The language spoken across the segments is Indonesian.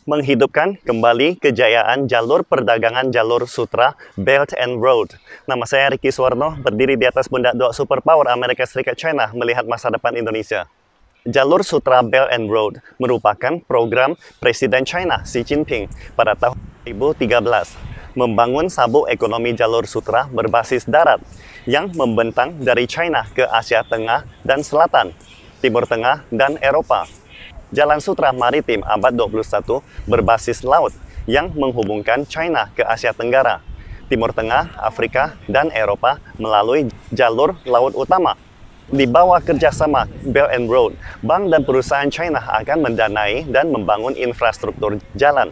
menghidupkan kembali kejayaan jalur perdagangan jalur sutra Belt and Road. Nama saya Ricky Suwarno, berdiri di atas pundak dua superpower Amerika Serikat China melihat masa depan Indonesia. Jalur Sutra Belt and Road merupakan program Presiden China Xi Jinping pada tahun 2013 membangun sabuk ekonomi jalur sutra berbasis darat yang membentang dari China ke Asia Tengah dan Selatan, Timur Tengah, dan Eropa. Jalan Sutra Maritim abad 21 berbasis laut yang menghubungkan China ke Asia Tenggara, Timur Tengah, Afrika, dan Eropa melalui jalur laut utama. Di bawah kerjasama Belt and Road, bank dan perusahaan China akan mendanai dan membangun infrastruktur jalan,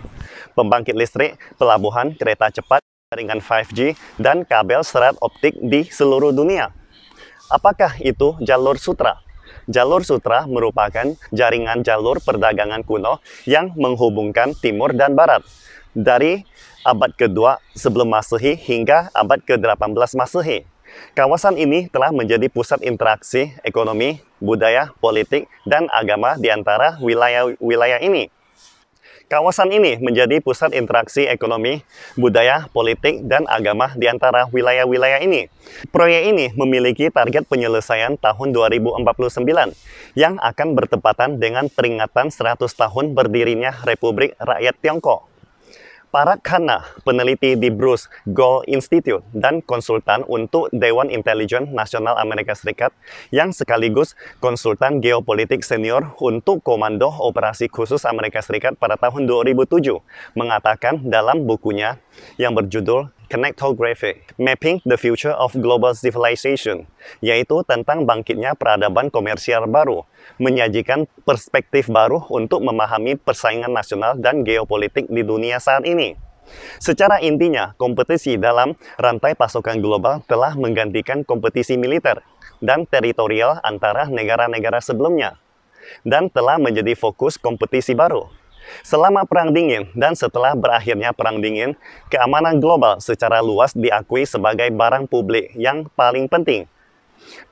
pembangkit listrik, pelabuhan, kereta cepat, jaringan 5G, dan kabel serat optik di seluruh dunia. Apakah itu jalur sutra? Jalur sutra merupakan jaringan jalur perdagangan kuno yang menghubungkan timur dan barat dari abad kedua sebelum Masehi hingga abad ke-18 Masehi. Kawasan ini telah menjadi pusat interaksi ekonomi, budaya, politik, dan agama di antara wilayah-wilayah ini. Kawasan ini menjadi pusat interaksi ekonomi, budaya, politik, dan agama di antara wilayah-wilayah ini. Proyek ini memiliki target penyelesaian tahun 2049 yang akan bertepatan dengan peringatan 100 tahun berdirinya Republik Rakyat Tiongkok. Para Khanna, peneliti di Bruce Gold Institute dan konsultan untuk Dewan Intelijen Nasional Amerika Serikat yang sekaligus konsultan geopolitik senior untuk Komando Operasi Khusus Amerika Serikat pada tahun 2007 mengatakan dalam bukunya yang berjudul Connectography, Mapping the Future of Global Civilization, yaitu tentang bangkitnya peradaban komersial baru, menyajikan perspektif baru untuk memahami persaingan nasional dan geopolitik di dunia saat ini. Secara intinya, kompetisi dalam rantai pasokan global telah menggantikan kompetisi militer dan teritorial antara negara-negara sebelumnya, dan telah menjadi fokus kompetisi baru. Selama Perang Dingin dan setelah berakhirnya Perang Dingin, keamanan global secara luas diakui sebagai barang publik yang paling penting.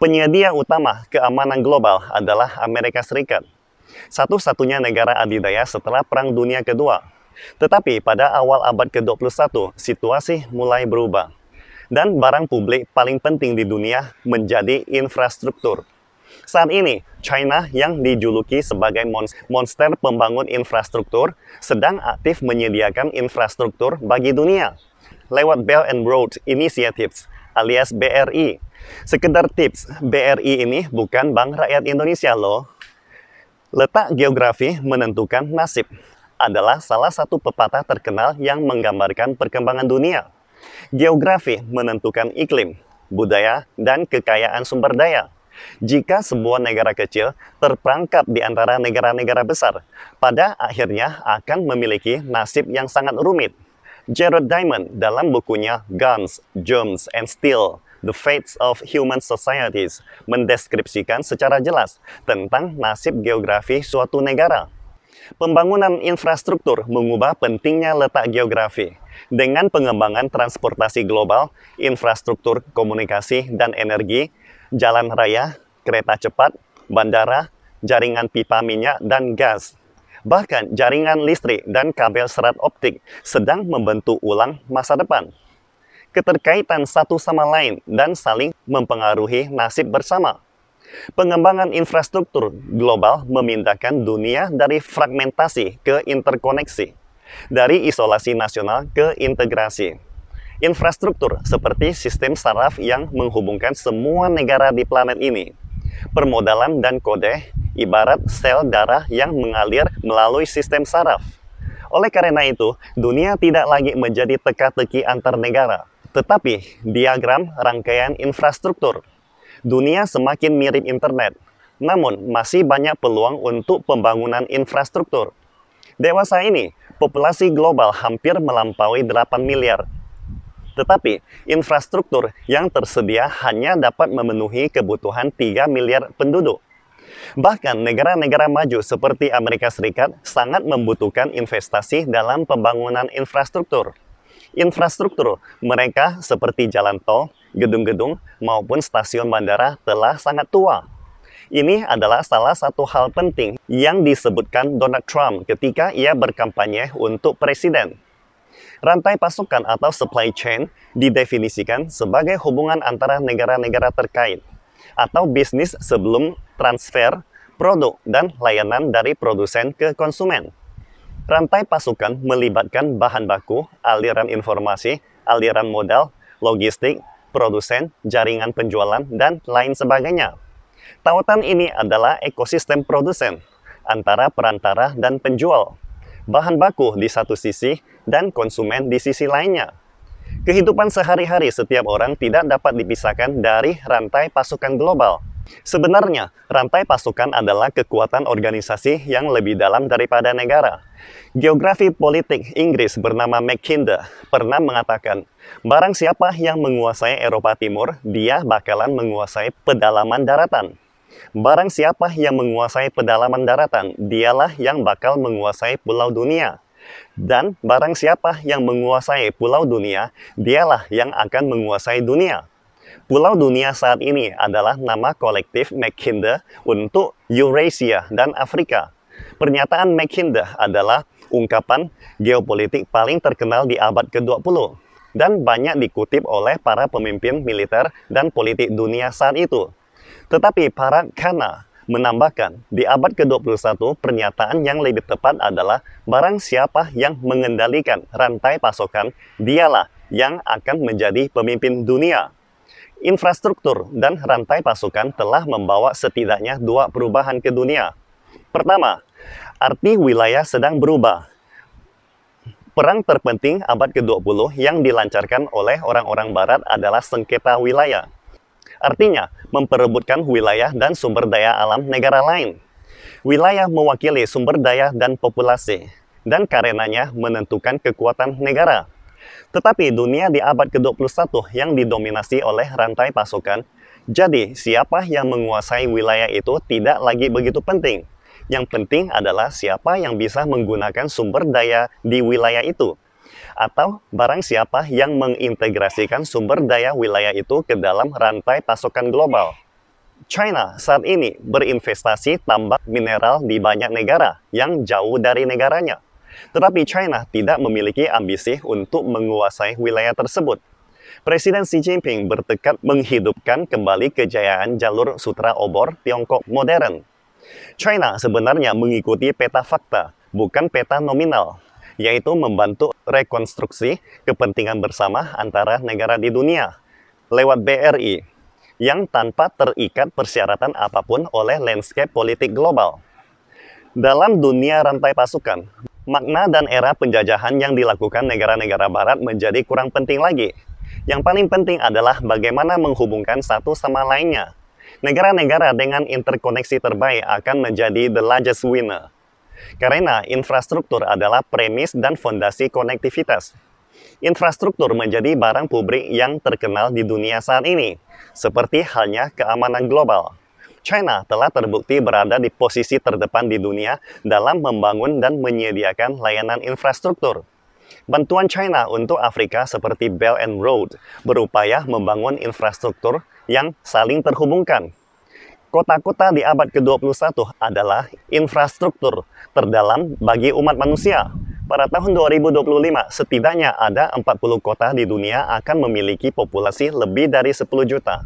Penyedia utama keamanan global adalah Amerika Serikat, satu-satunya negara adidaya setelah Perang Dunia Kedua. Tetapi pada awal abad ke-21, situasi mulai berubah, dan barang publik paling penting di dunia menjadi infrastruktur. Saat ini, China yang dijuluki sebagai monster pembangun infrastruktur sedang aktif menyediakan infrastruktur bagi dunia lewat Belt and Road Initiatives alias BRI. Sekedar tips, BRI ini bukan Bank Rakyat Indonesia loh. Letak geografi menentukan nasib adalah salah satu pepatah terkenal yang menggambarkan perkembangan dunia. Geografi menentukan iklim, budaya, dan kekayaan sumber daya. Jika sebuah negara kecil terperangkap di antara negara-negara besar, pada akhirnya akan memiliki nasib yang sangat rumit. Jared Diamond dalam bukunya Guns, Germs, and Steel, The Fates of Human Societies mendeskripsikan secara jelas tentang nasib geografi suatu negara. Pembangunan infrastruktur mengubah pentingnya letak geografi. Dengan pengembangan transportasi global, infrastruktur komunikasi dan energi, jalan raya, kereta cepat, bandara, jaringan pipa minyak dan gas, bahkan jaringan listrik dan kabel serat optik sedang membentuk ulang masa depan. Keterkaitan satu sama lain dan saling mempengaruhi nasib bersama. Pengembangan infrastruktur global memindahkan dunia dari fragmentasi ke interkoneksi, dari isolasi nasional ke integrasi. Infrastruktur seperti sistem saraf yang menghubungkan semua negara di planet ini. Permodalan dan kode ibarat sel darah yang mengalir melalui sistem saraf. Oleh karena itu, dunia tidak lagi menjadi teka-teki antar negara, tetapi diagram rangkaian infrastruktur. Dunia semakin mirip internet, namun masih banyak peluang untuk pembangunan infrastruktur. Dewasa ini, populasi global hampir melampaui 8 miliar. Tetapi, infrastruktur yang tersedia hanya dapat memenuhi kebutuhan 3 miliar penduduk. Bahkan negara-negara maju seperti Amerika Serikat sangat membutuhkan investasi dalam pembangunan infrastruktur. Infrastruktur mereka seperti jalan tol, gedung-gedung, maupun stasiun bandara telah sangat tua. Ini adalah salah satu hal penting yang disebutkan Donald Trump ketika ia berkampanye untuk presiden. Rantai pasokan atau supply chain didefinisikan sebagai hubungan antara negara-negara terkait atau bisnis sebelum transfer produk dan layanan dari produsen ke konsumen. Rantai pasokan melibatkan bahan baku, aliran informasi, aliran modal, logistik, produsen, jaringan penjualan, dan lain sebagainya. Tautan ini adalah ekosistem produsen antara perantara dan penjual, bahan baku di satu sisi dan konsumen di sisi lainnya. Kehidupan sehari-hari setiap orang tidak dapat dipisahkan dari rantai pasokan global. Sebenarnya, rantai pasokan adalah kekuatan organisasi yang lebih dalam daripada negara. Geografi politik Inggris bernama Mackinder pernah mengatakan, barang siapa yang menguasai Eropa Timur, dia bakalan menguasai pedalaman daratan. Barang siapa yang menguasai pedalaman daratan, dialah yang bakal menguasai pulau dunia. Dan barang siapa yang menguasai pulau dunia, dialah yang akan menguasai dunia. Pulau dunia saat ini adalah nama kolektif Mackinder untuk Eurasia dan Afrika. Pernyataan Mackinder adalah ungkapan geopolitik paling terkenal di abad ke-20 dan banyak dikutip oleh para pemimpin militer dan politik dunia saat itu. Tetapi para Kana menambahkan, di abad ke-21 pernyataan yang lebih tepat adalah barang siapa yang mengendalikan rantai pasokan, dialah yang akan menjadi pemimpin dunia. Infrastruktur dan rantai pasokan telah membawa setidaknya dua perubahan ke dunia. Pertama, arti wilayah sedang berubah. Perang terpenting abad ke-20 yang dilancarkan oleh orang-orang barat adalah sengketa wilayah. Artinya, memperebutkan wilayah dan sumber daya alam negara lain. Wilayah mewakili sumber daya dan populasi, dan karenanya menentukan kekuatan negara. Tetapi dunia di abad ke-21 yang didominasi oleh rantai pasokan, jadi siapa yang menguasai wilayah itu tidak lagi begitu penting. Yang penting adalah siapa yang bisa menggunakan sumber daya di wilayah itu, atau barang siapa yang mengintegrasikan sumber daya wilayah itu ke dalam rantai pasokan global. China saat ini berinvestasi tambang mineral di banyak negara yang jauh dari negaranya. Tetapi China tidak memiliki ambisi untuk menguasai wilayah tersebut. Presiden Xi Jinping bertekad menghidupkan kembali kejayaan jalur sutra obor Tiongkok modern. China sebenarnya mengikuti peta fakta, bukan peta nominal, yaitu membantu rekonstruksi kepentingan bersama antara negara di dunia lewat BRI, yang tanpa terikat persyaratan apapun oleh landscape politik global. Dalam dunia rantai pasukan, makna dan era penjajahan yang dilakukan negara-negara barat menjadi kurang penting lagi. Yang paling penting adalah bagaimana menghubungkan satu sama lainnya. Negara-negara dengan interkoneksi terbaik akan menjadi the largest winner. Karena infrastruktur adalah premis dan fondasi konektivitas. Infrastruktur menjadi barang publik yang terkenal di dunia saat ini, seperti halnya keamanan global. China telah terbukti berada di posisi terdepan di dunia dalam membangun dan menyediakan layanan infrastruktur. Bantuan China untuk Afrika seperti Belt and Road berupaya membangun infrastruktur yang saling terhubungkan. Kota-kota di abad ke-21 adalah infrastruktur terdalam bagi umat manusia. Pada tahun 2025, setidaknya ada 40 kota di dunia akan memiliki populasi lebih dari 10 juta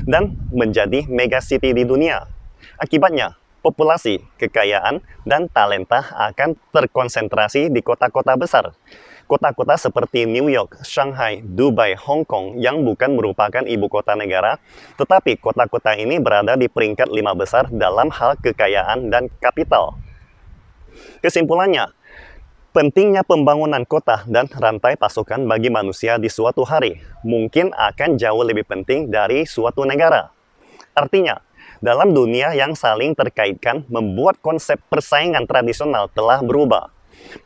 dan menjadi megacity di dunia. Akibatnya, populasi, kekayaan, dan talenta akan terkonsentrasi di kota-kota besar. Kota-kota seperti New York, Shanghai, Dubai, Hong Kong yang bukan merupakan ibu kota negara, tetapi kota-kota ini berada di peringkat 5 besar dalam hal kekayaan dan kapital. Kesimpulannya, pentingnya pembangunan kota dan rantai pasokan bagi manusia di suatu hari mungkin akan jauh lebih penting dari suatu negara. Artinya, dalam dunia yang saling terkaitkan membuat konsep persaingan tradisional telah berubah.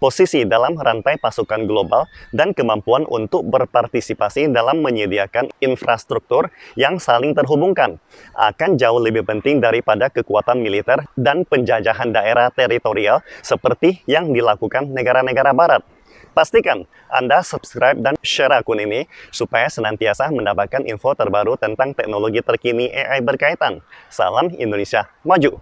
Posisi dalam rantai pasokan global dan kemampuan untuk berpartisipasi dalam menyediakan infrastruktur yang saling terhubungkan akan jauh lebih penting daripada kekuatan militer dan penjajahan daerah teritorial seperti yang dilakukan negara-negara barat. Pastikan Anda subscribe dan share akun ini supaya senantiasa mendapatkan info terbaru tentang teknologi terkini AI berkaitan. Salam Indonesia Maju!